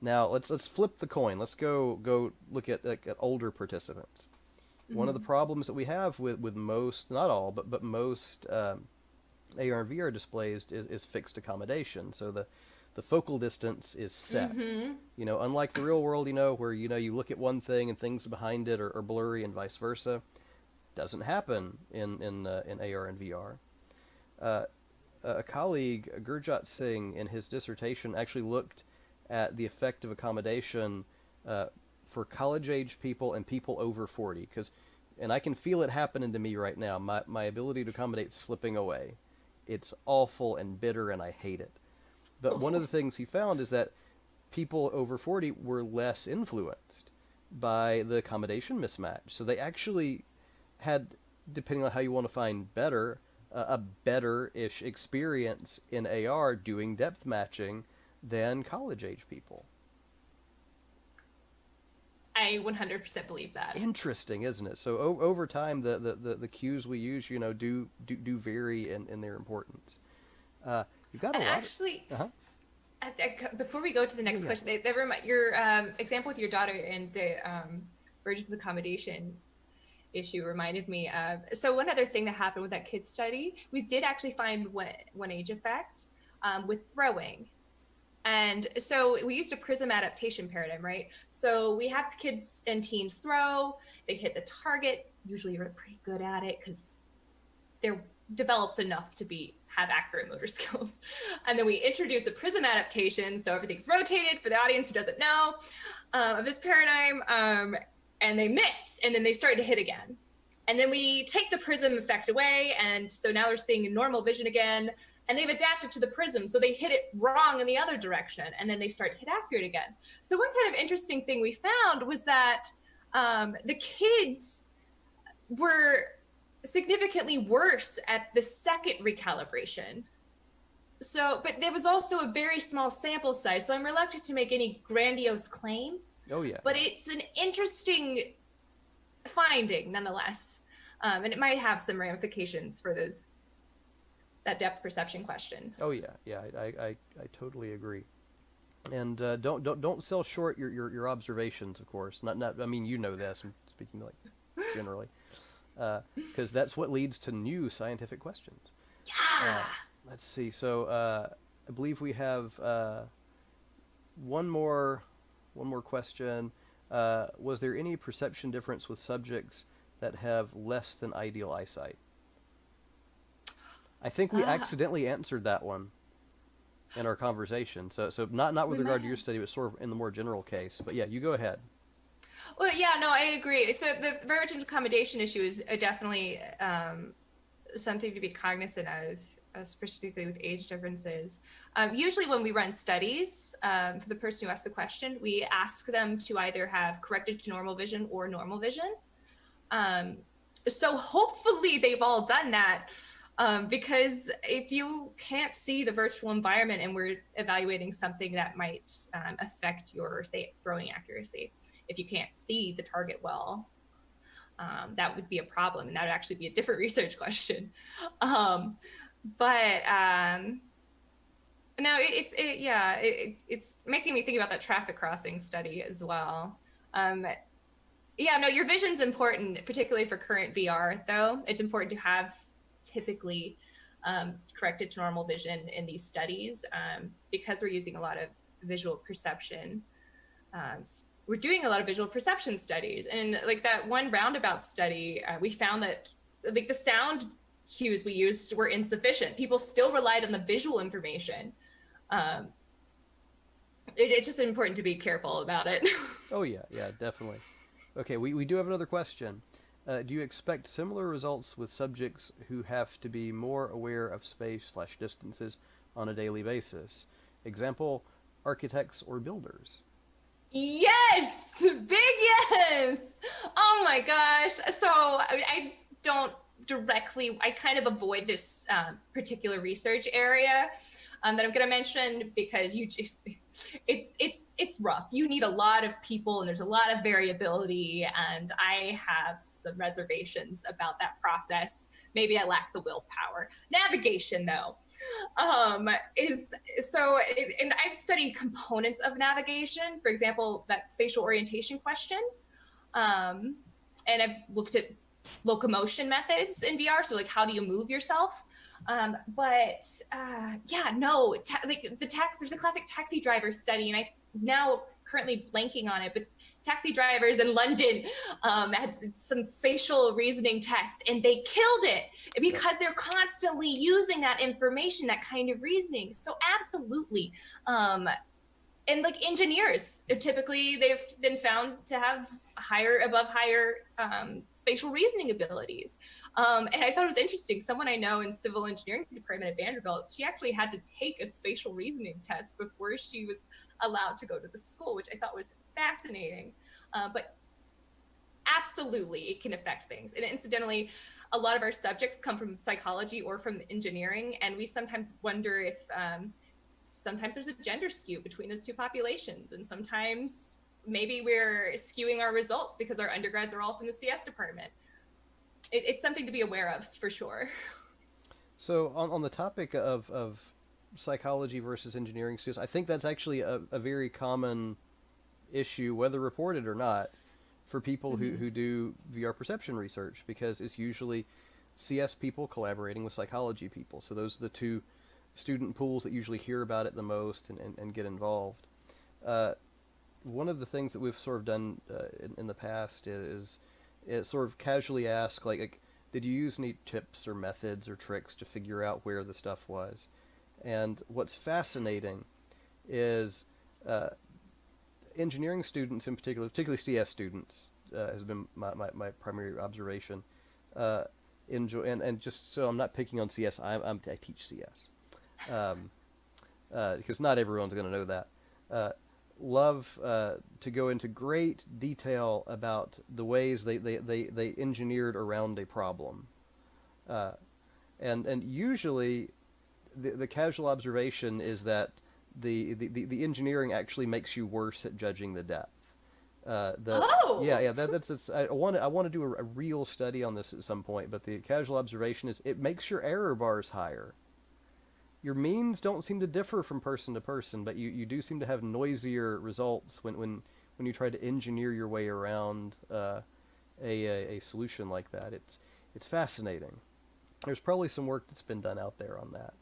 Now let's flip the coin. Let's go look at older participants. Mm-hmm. One of the problems that we have with most, not all, but most AR and VR displays is fixed accommodation. So the focal distance is set. Mm-hmm. Unlike the real world, where you look at one thing and things behind it are blurry and vice versa. Doesn't happen in AR and VR. A colleague, Gurjot Singh, in his dissertation actually looked at the effect of accommodation for college-age people and people over 40, and I can feel it happening to me right now. My ability to accommodate slipping away. It's awful and bitter, and I hate it. But one of the things he found is that people over 40 were less influenced by the accommodation mismatch. So they actually had, depending on how you want to find better, a better-ish experience in AR doing depth matching than college-age people. I 100% believe that. Interesting, isn't it? So over time, the cues we use, do vary in their importance. You've got a And lot actually, of. Uh-huh. before we go to the Yeah, next yeah. question, your example with your daughter and the virgin's accommodation issue reminded me of. So one other thing that happened with that kids study, we did actually find one age effect with throwing. And so we used a prism adaptation paradigm, right? So we have kids and teens throw, they hit the target. Usually you're pretty good at it because they're developed enough to have accurate motor skills. And then we introduce a prism adaptation, so everything's rotated for the audience who doesn't know of this paradigm, and they miss, and then they start to hit again. And then we take the prism effect away, and so now they're seeing normal vision again, and they've adapted to the prism, so they hit it wrong in the other direction, and then they start to hit accurate again. So one kind of interesting thing we found was that the kids were significantly worse at the second recalibration. So, but there was also a very small sample size, so I'm reluctant to make any grandiose claim. Oh yeah. But it's an interesting finding nonetheless, and it might have some ramifications for that depth perception question. Oh yeah, yeah. I totally agree. And don't sell short your observations, of course. Not. I mean, you know this. I'm speaking like generally. Because that's what leads to new scientific questions. Yeah. Let's see. So I believe we have one more question. Was there any perception difference with subjects that have less than ideal eyesight? I think we accidentally answered that one in our conversation. So not with regard to your study, but sort of in the more general case. But yeah, you go ahead. Well, yeah, no, I agree. So the virgin accommodation issue is definitely something to be cognizant of, particularly with age differences. Usually when we run studies, for the person who asked the question, we ask them to either have corrected to normal vision or normal vision. So hopefully they've all done that, because if you can't see the virtual environment and we're evaluating something that might affect your, say, throwing accuracy, if you can't see the target well, that would be a problem, and that would actually be a different research question. But no, it's making me think about that traffic crossing study as well. Yeah, no, your vision's important, particularly for current VR, though. It's important to have typically corrected to normal vision in these studies, because we're using a lot of visual perception. We're doing a lot of visual perception studies, and like that one roundabout study, we found that like the sound cues we used were insufficient. People still relied on the visual information. It's just important to be careful about it. Oh yeah, definitely. Okay, we do have another question. Do you expect similar results with subjects who have to be more aware of space/distances on a daily basis? Example, architects or builders. Yes, big yes. Oh my gosh. So I don't directly, I kind of avoid this particular research area that I'm going to mention, because it's rough. You need a lot of people, and there's a lot of variability, and I have some reservations about that process. Maybe I lack the willpower. Navigation, though, and I've studied components of navigation. For example, that spatial orientation question, and I've looked at locomotion methods in VR. So like, how do you move yourself? There's a classic taxi driver study, and I now currently blanking on it, but taxi drivers in London had some spatial reasoning test, and they killed it because they're constantly using that information, that kind of reasoning. So absolutely. And like engineers, typically they've been found to have higher spatial reasoning abilities. And I thought it was interesting. Someone I know in civil engineering department at Vanderbilt, she actually had to take a spatial reasoning test before she was allowed to go to the school, which I thought was fascinating. But absolutely, it can affect things. And incidentally, a lot of our subjects come from psychology or from engineering, and we sometimes wonder if sometimes there's a gender skew between those two populations, and sometimes maybe we're skewing our results because our undergrads are all from the CS department. It's something to be aware of for sure. So on the topic of psychology versus engineering students, I think that's actually a very common issue, whether reported or not, for people who do VR perception research, because it's usually CS people collaborating with psychology people. So those are the two student pools that usually hear about it the most and get involved. One of the things that we've sort of done in the past is sort of casually ask, like, did you use any tips or methods or tricks to figure out where the stuff was? And what's fascinating is engineering students in particular, particularly CS students, has been my primary observation. Enjoy and just so I'm not picking on CS, I teach CS, because not everyone's going to know that. Love to go into great detail about the ways they engineered around a problem, and usually the casual observation is that the engineering actually makes you worse at judging the depth. That's I want to do a real study on this at some point, but the casual observation is it makes your error bars higher. Your means don't seem to differ from person to person, but you do seem to have noisier results when you try to engineer your way around a solution like that. It's fascinating. There's probably some work that's been done out there on that,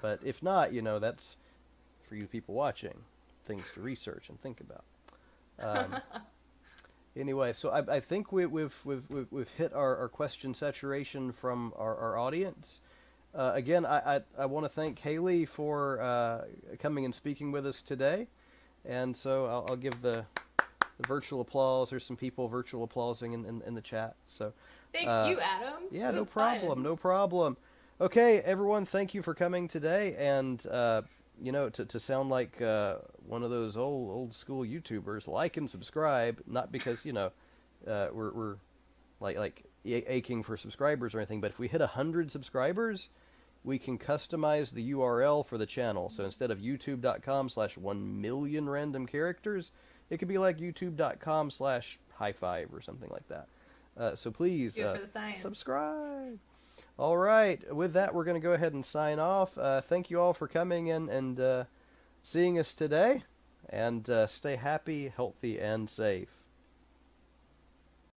but if not, that's for you people watching, things to research and think about. Anyway, so I think we've hit our question saturation from our audience. Again, I want to thank Haley for coming and speaking with us today, and so I'll give the virtual applause. There's some people virtual applauding in the chat. So thank you, Adam. Yeah, no problem. Okay, everyone, thank you for coming today, and to sound like one of those old school YouTubers, like and subscribe, not because we're like aching for subscribers or anything, but if we hit 100 subscribers, we can customize the URL for the channel. So instead of youtube.com/1,000,000 random characters, it could be like youtube.com/Hi5 or something like that. So please subscribe. All right, with that, we're going to go ahead and sign off. Thank you all for coming in and seeing us today, and stay happy, healthy, and safe.